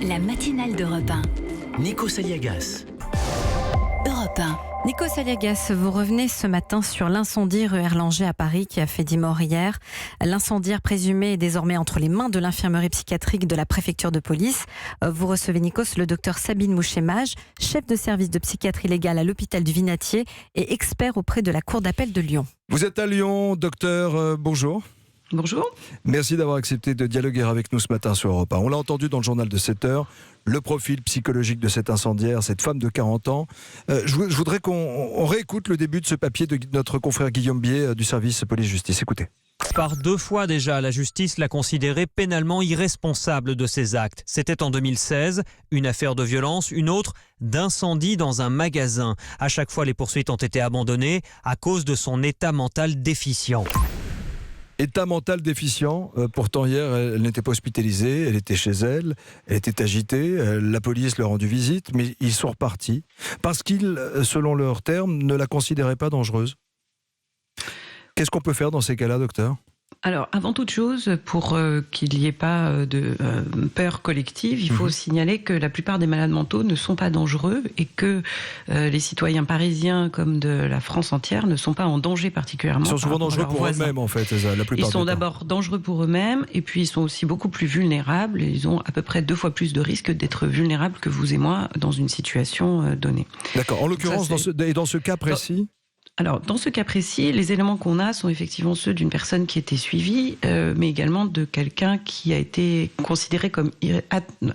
La matinale d'Europe 1. Nikos Aliagas. Europe 1. Nikos Aliagas, vous revenez ce matin sur l'incendie rue Erlanger à Paris qui a fait 10 morts hier. L'incendiaire présumé est désormais entre les mains de l'infirmerie psychiatrique de la préfecture de police. Vous recevez, Nikos, le docteur Sabine Mouchet-Mage, chef de service de psychiatrie légale à l'hôpital du Vinatier et expert auprès de la cour d'appel de Lyon. Vous êtes à Lyon, docteur, bonjour. Bonjour. Merci d'avoir accepté de dialoguer avec nous ce matin sur Europe 1. On l'a entendu dans le journal de 7 heures, le profil psychologique de cette incendiaire, cette femme de 40 ans. Je voudrais qu'on réécoute le début de ce papier de notre confrère Guillaume Bier du service police-justice. Écoutez. Par 2 fois déjà, la justice l'a considéré pénalement irresponsable de ses actes. C'était en 2016, une affaire de violence, une autre d'incendie dans un magasin. À chaque fois, les poursuites ont été abandonnées à cause de son état mental déficient. État mental déficient, pourtant hier elle n'était pas hospitalisée, elle était chez elle, elle était agitée, la police leur a rendu visite, mais ils sont repartis parce qu'ils, selon leurs termes, ne la considéraient pas dangereuse. Qu'est-ce qu'on peut faire dans ces cas-là, docteur ? Alors, avant toute chose, pour qu'il n'y ait pas de peur collective, il faut signaler que la plupart des malades mentaux ne sont pas dangereux et que les citoyens parisiens comme de la France entière ne sont pas en danger particulièrement. Ils sont souvent dangereux pour eux-mêmes, en fait, c'est ça, la plupart du temps. Ils sont d'abord dangereux pour eux-mêmes et puis ils sont aussi beaucoup plus vulnérables. Et ils ont à peu près 2 fois plus de risques d'être vulnérables que vous et moi dans une situation donnée. D'accord. En l'occurrence, dans ce cas précis... Alors, dans ce cas précis, les éléments qu'on a sont effectivement ceux d'une personne qui était suivie, mais également de quelqu'un qui a été considéré comme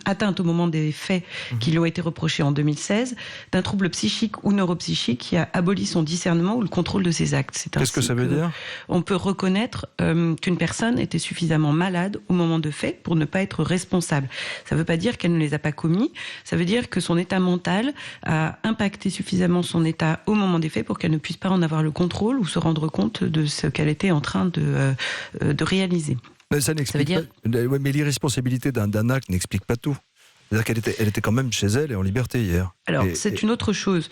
atteinte au moment des faits qui lui ont été reprochés en 2016, d'un trouble psychique ou neuropsychique qui a aboli son discernement ou le contrôle de ses actes. Qu'est-ce que ça veut dire ? On peut reconnaître qu'une personne était suffisamment malade au moment de faits pour ne pas être responsable. Ça ne veut pas dire qu'elle ne les a pas commis, ça veut dire que son état mental a impacté suffisamment son état au moment des faits pour qu'elle ne puisse pas en avoir le contrôle ou se rendre compte de ce qu'elle était en train de réaliser. Mais ça n'explique pas. Mais l'irresponsabilité d'un acte n'explique pas tout. C'est-à-dire qu'elle était quand même chez elle et en liberté hier. Alors, c'est une autre chose.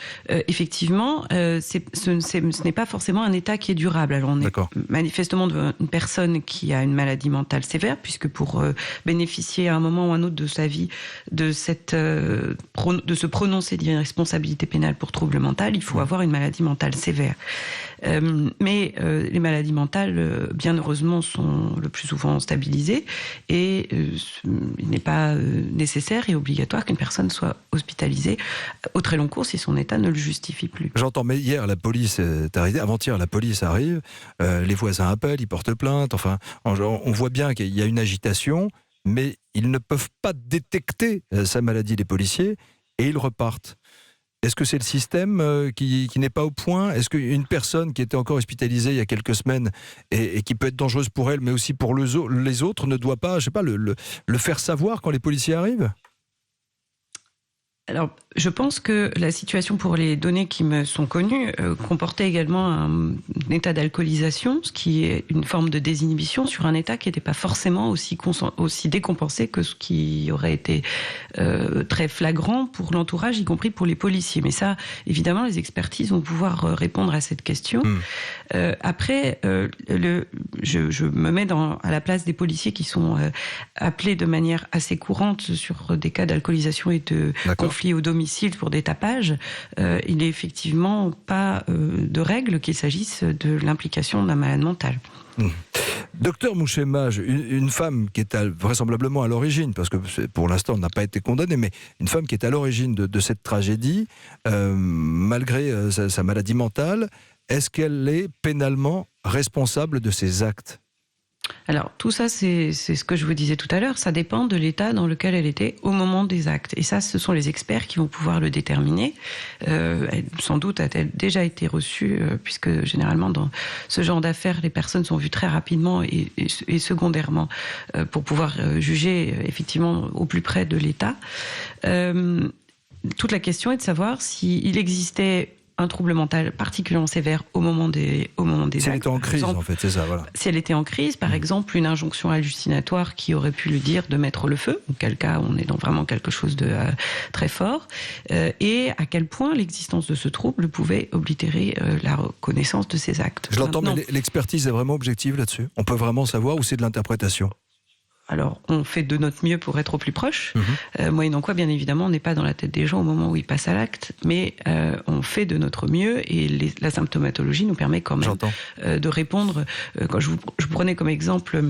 Effectivement, ce n'est pas forcément un état qui est durable. Alors, on est manifestement devant une personne qui a une maladie mentale sévère, puisque pour bénéficier à un moment ou à un autre de sa vie de se prononcer d'irresponsabilité pénale pour trouble mental, il faut avoir une maladie mentale sévère. Mais les maladies mentales, bien heureusement, sont le plus souvent stabilisées et il n'est pas nécessaire et obligatoire qu'une personne soit hospitalisée au très long cours si son état ne le justifie plus. J'entends, mais hier la police est arrivée, avant-hier la police arrive, les voisins appellent, ils portent plainte, enfin on voit bien qu'il y a une agitation, mais ils ne peuvent pas détecter sa maladie, les policiers, et ils repartent. Est-ce que c'est le système qui n'est pas au point ? Est-ce qu'une personne qui était encore hospitalisée il y a quelques semaines et qui peut être dangereuse pour elle, mais aussi pour les autres, ne doit pas, je sais pas, le faire savoir quand les policiers arrivent ? Alors, je pense que la situation pour les données qui me sont connues comportait également un état d'alcoolisation, ce qui est une forme de désinhibition sur un état qui n'était pas forcément aussi décompensé que ce qui aurait été très flagrant pour l'entourage, y compris pour les policiers. Mais ça, évidemment, les expertises vont pouvoir répondre à cette question. Après, je me mets à la place des policiers qui sont appelés de manière assez courante sur des cas d'alcoolisation et de conflits au domicile pour des tapages. Il n'est effectivement pas de règle qu'il s'agisse de l'implication d'un malade mental. Docteur Mouchet-Mage, une femme qui est vraisemblablement à l'origine, parce que pour l'instant elle n'a pas été condamnée, mais une femme qui est à l'origine de cette tragédie, malgré sa maladie mentale, est-ce qu'elle est pénalement responsable de ses actes ? Alors, tout ça, c'est ce que je vous disais tout à l'heure, ça dépend de l'état dans lequel elle était au moment des actes. Et ça, ce sont les experts qui vont pouvoir le déterminer. Sans doute a-t-elle déjà été reçue, puisque généralement, dans ce genre d'affaires, les personnes sont vues très rapidement et secondairement pour pouvoir juger effectivement au plus près de l'état. Toute la question est de savoir s'il existait un trouble mental particulièrement sévère au moment des actes. Si elle était en crise, en fait, c'est ça, voilà. Si elle était en crise, par exemple, une injonction hallucinatoire qui aurait pu lui dire de mettre le feu, auquel cas on est dans vraiment quelque chose de très fort, et à quel point l'existence de ce trouble pouvait oblitérer la reconnaissance de ses actes. Je l'entends, mais l'expertise est vraiment objective là-dessus ? On peut vraiment savoir ou c'est de l'interprétation ? Alors, on fait de notre mieux pour être au plus proche, moyennant quoi, bien évidemment, on n'est pas dans la tête des gens au moment où ils passent à l'acte, mais on fait de notre mieux et la symptomatologie nous permet quand même de répondre. Quand je prenais comme exemple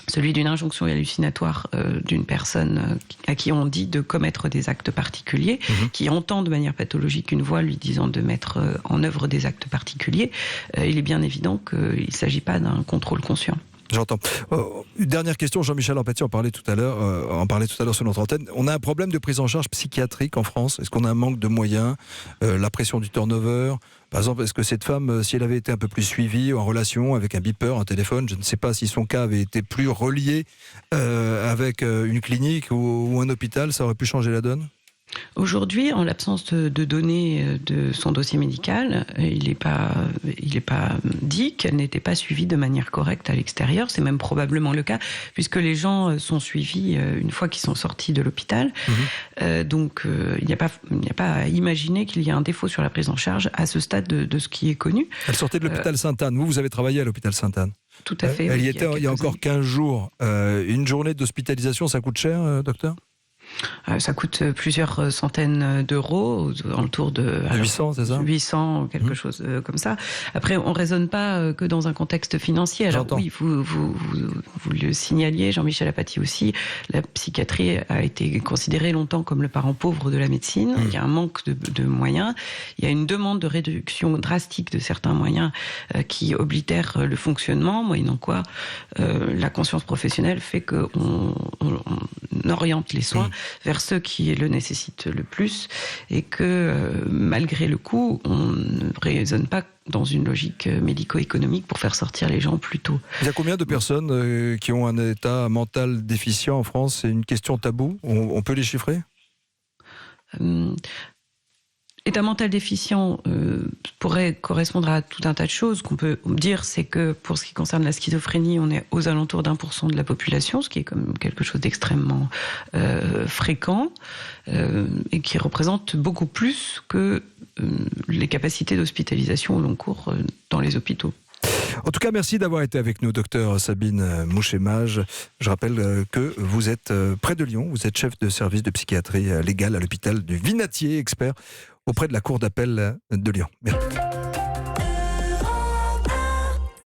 celui d'une injonction hallucinatoire d'une personne à qui on dit de commettre des actes particuliers, qui entend de manière pathologique une voix lui disant de mettre en œuvre des actes particuliers, il est bien évident qu'il ne s'agit pas d'un contrôle conscient. J'entends. Une dernière question, Jean-Michel Ampétier en parlait tout à l'heure sur notre antenne. On a un problème de prise en charge psychiatrique en France. Est-ce qu'on a un manque de moyens, la pression du turnover? Par exemple, est-ce que cette femme, si elle avait été un peu plus suivie en relation avec un beeper, un téléphone, je ne sais pas si son cas avait été plus relié avec une clinique ou un hôpital, ça aurait pu changer la donne? Aujourd'hui, en l'absence de données de son dossier médical, il n'est pas dit qu'elle n'était pas suivie de manière correcte à l'extérieur. C'est même probablement le cas, puisque les gens sont suivis une fois qu'ils sont sortis de l'hôpital. Donc, il n'y a pas à imaginer qu'il y a un défaut sur la prise en charge à ce stade de ce qui est connu. Elle sortait de l'hôpital Sainte-Anne. Vous avez travaillé à l'hôpital Sainte-Anne. Tout à fait. Elle y oui, était il y a encore 15 jours. Une journée d'hospitalisation, ça coûte cher, docteur? Ça coûte plusieurs centaines d'euros, autour de 800, c'est ça? 800, quelque chose comme ça. Après, on ne raisonne pas que dans un contexte financier. Alors oui, vous le signaliez, Jean-Michel Apathy aussi, la psychiatrie a été considérée longtemps comme le parent pauvre de la médecine. Il y a un manque de moyens. Il y a une demande de réduction drastique de certains moyens qui oblitèrent le fonctionnement, moyennant quoi la conscience professionnelle fait qu'on oriente les soins vers ceux qui le nécessitent le plus et que malgré le coût, on ne raisonne pas dans une logique médico-économique pour faire sortir les gens plus tôt. Il y a combien de personnes qui ont un état mental déficient en France? C'est une question taboue. On peut les chiffrer? État mental déficient pourrait correspondre à tout un tas de choses. Ce qu'on peut dire, c'est que pour ce qui concerne la schizophrénie, on est aux alentours d'1% de la population, ce qui est comme quelque chose d'extrêmement fréquent et qui représente beaucoup plus que les capacités d'hospitalisation au long cours dans les hôpitaux. En tout cas, merci d'avoir été avec nous, docteur Sabine Mouchemage. Je rappelle que vous êtes près de Lyon, vous êtes chef de service de psychiatrie légale à l'hôpital du Vinatier, expert auprès de la Cour d'appel de Lyon. Merci.